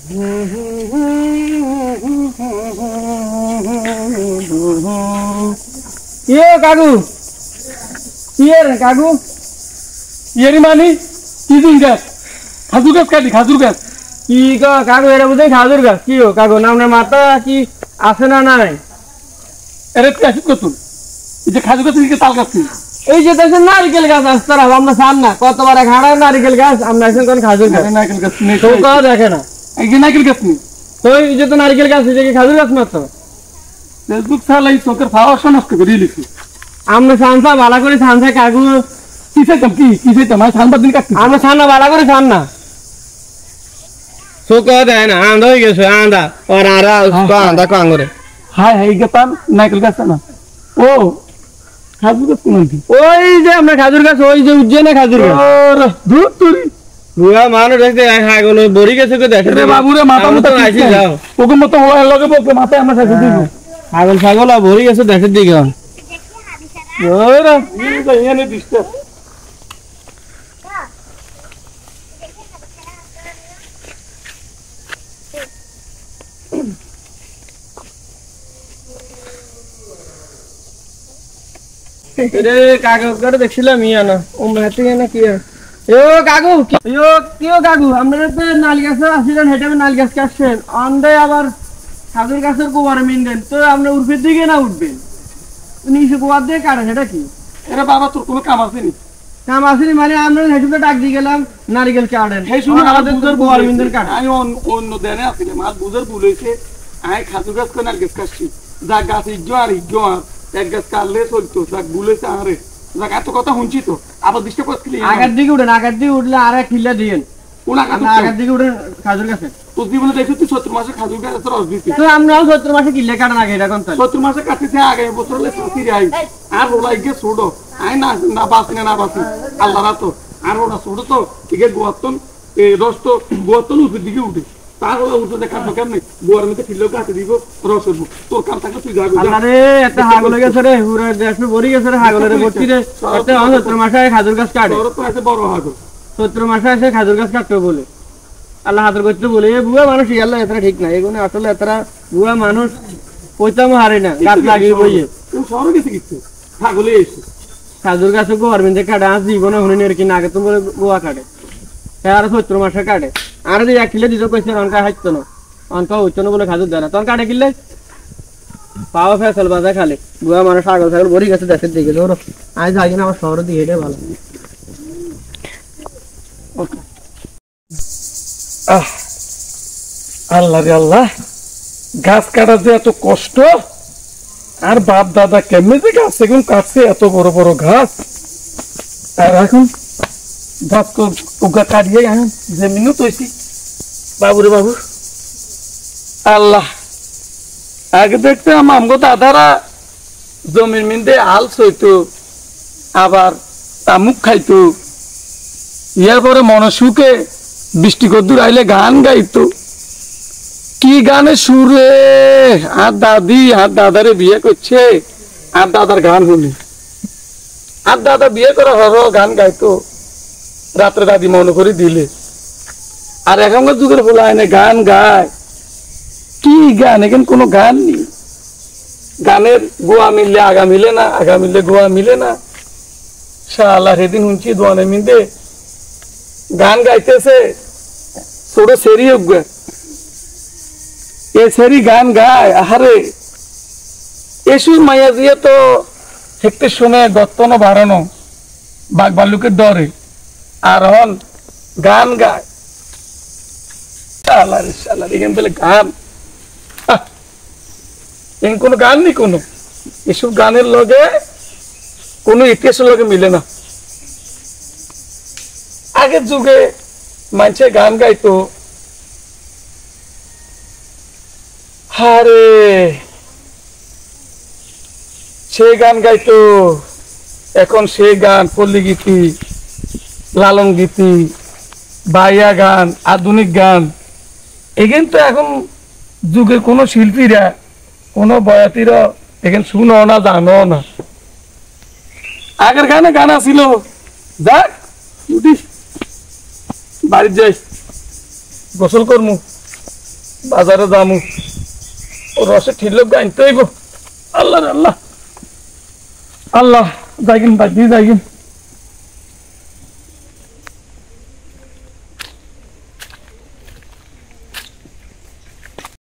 কাকু কাকু ইয়েরি মানি কি দিন গাছ খাজুর গাছ কাটি খাজুর গাছ কি কাকু এটা বুঝে খাজুর গাছ কি কাকু নামনের মাথা কি আছে না নাই এর কতুন এই যে খাজুর গাছ তাল গাছ এই যে দেখেন নারিকেল গাছ আসতে আমরা চান না কতবার খাড়া নারিকেল গাছ আমরা এখন কোন খাজুর গাছ নারকেল গাছ নেই তো দেখে না এই যে নারকেল গাছ নেই তো এই যে তো নারিকেল গাছ এই যে খাজুর গাছ মাত্র ফেসবুক চালাই চোখের পাওয়ার নষ্ট করে লিখি আমরা সানসা ভালো করে সানসা কাকু কি চাইতাম কি চাইতাম সানবার দিন কাটছি আমরা সান্না ভালো করে সান না চোখ দেয় না আন্দা হয়ে গেছে আন্দা ওর আন্দা কাঙ্গরে হাই হাই গেতাম নারকেল গাছ না ও খাজুর গাছ কোন ওই যে আমরা খাজুর গাছ ওই যে উজ্জয়নে খাজুর গাছ দূর তুই বুয়া মানুষ দেখতে খাই গেল বড়ি গেছে তো দেখে রে বাবুরে মাথা মতো আইছি যাও ওকে মতো ওই লগে বলতে মাথায় আমরা সাথে দিব ছাগল ছাগল আর বড়ি গেছে দেখে দিকে ওরা এনে দিছে রে কাগজ করে দেখছিলাম ইয়ানা ও মেতে না কি ও কাকু কাকু আমরা তো নাল গাছে আসিলেন হেঁটে নাল গাছ কাটছেন অন্ধে আবার খাজুর গাছের গোবর মিনবেন তো আপনি উর্ফের দিকে না উঠবেন নিচে গোবর দিয়ে কাটে সেটা কি এটা বাবা তোর কোনো কাম আসেনি মানে আমরা হেঁটে ডাক দিয়ে গেলাম নারিকেল কাটেন সেই সময় আমাদের তোর গোবর মিনবেন কাটে আমি অন্য দেনে আসছিলাম আর বুঝার ভুল হয়েছে আমি খাজুর গাছ করে নাল গাছ কাটছি যা গাছ ইজ্জো আর এক গাছ কাটলে চলতো যাক ভুলেছে আরে যাক এত কথা শুনছি তো আবার ডিস্টার্ব করছিলি আগের দিকে উঠলে আর এক কিল্লা দিয়েন আগের দিকে উঠে খাজুর গাছে তোর জীবনে দেখছি তুই 70 মাসে খাজুর গাছ রস দিতি তো আমরাও 70 মাসে কিল্লা কাটান আগে এটা কোন 70 মাসে কাটতেছে আগে বছর হলে ফিরে আই আর ওলাই গিয়ে ছোড়ো আই না বাসি আল্লাহ না তো আর ওরা ছোড়ো তো এগে গোয়াতন এই রস তো গোয়াতন উপর দিকে উঠে তার উঠে দেখাবো কেমনে গোয়ার মধ্যে ফিরলেও কাটে দিব রস হবো তোর কাম থাকলে তুই যাবি আরে একটা হাগল গেছে রে পুরো দেশে ভরি গেছে রে হাগলের ভর্তি রে একটা 70 মাসে খাজুর গাছ কাটে তোর তো আছে বড় হাগল 70 মাসে এসে খাজুর গাছ কাটতে বলে আল্লাহ হাতের করতে বলে এ বুয়া মানুষ ইয়াল্লা এতটা ঠিক না এগুলো আসলে এতটা বুয়া মানুষ পয়তাম হারে না গাছ লাগিয়ে বইয়ে তুই শহরে গেছে কিছু ছাগলে এসে খাজুর গাছ গোয়ার মধ্যে কাটে আজ জীবনে হুনে নিয়ে কিনা আগে তো বলে গোয়া কাটে আর 70 মাসে কাটে আর যদি 1 কিলো দিতে কইছে অনকা হাইতো না অনকা হইতো না বলে খাজুর দেয় না তখন কাটে কিনলে পাওয়া ফেসল বাজা খালে বুয়া মানুষ ছাগল ভরি গেছে দেশের দিকে ধরো আজ যাই না আমার শহরে দিয়ে হেঁটে ভালো আল্লাহ রে আল্লাহ গাছ কাটা যে এত কষ্ট আর বাপ দাদা কেমনে যে গাছ এখন কাটছে এত বড় বড় ঘাস আর এখন গাছ কাটিয়ে জমিনও তৈছি বাবুরে বাবু আল্লাহ আগে দেখতে আমগো দাদারা জমির মিন্দে হাল সইতো আবার তামুক খাইতো ইয়ার পরে মনসুকে বৃষ্টি কদ্দুর আইলে গান গাইতো কি গানে সুরে আর দাদি আর দাদারে বিয়ে করছে আর দাদার গান শুনি আর দাদা বিয়ে করা হর গান গাইতো রাত্রে দাদি মনে করে দিলে আর এখনকার যুগের বলা হয় না গান গায় কি গান এখানে কোনো গান নেই গানের গোয়া মিললে আগা মিলে না আগা মিললে গোয়া মিলে না শালা সেদিন শুনছি দোয়ানে মিন্দে গান গাইতেছে ছোট সেরি এ সেরি গান গায় আহারে এসুর মাইয়া দিয়ে তো হেঁটে শুনে দত্তনো বাড়ানো বাঘ ভাল্লুকের ডরে আর হন গান গায় শালা রে শালা এখান বলে গান এখানে কোনো গান নেই কোনো এসব গানের লগে কোনো ইতিহাসের লগে মিলে না আগের যুগে মানুষের গান গাইতো হারে সে গান গাইতো এখন সে গান পল্লী গীতি লালন গীতি বাইয়া গান আধুনিক গান এখান তো এখন যুগের কোনো শিল্পীরা কোনো বয়াতিরা এখানে শুনো না জানো না আগের গানে গান ছিল যাক উঠিস বাড়ির যাই গোসল করমু বাজারে যামু ও রসে ঠিল গাইতে হইব আল্লাহ আল্লাহ আল্লাহ যাইগিন বাজি যাইগিন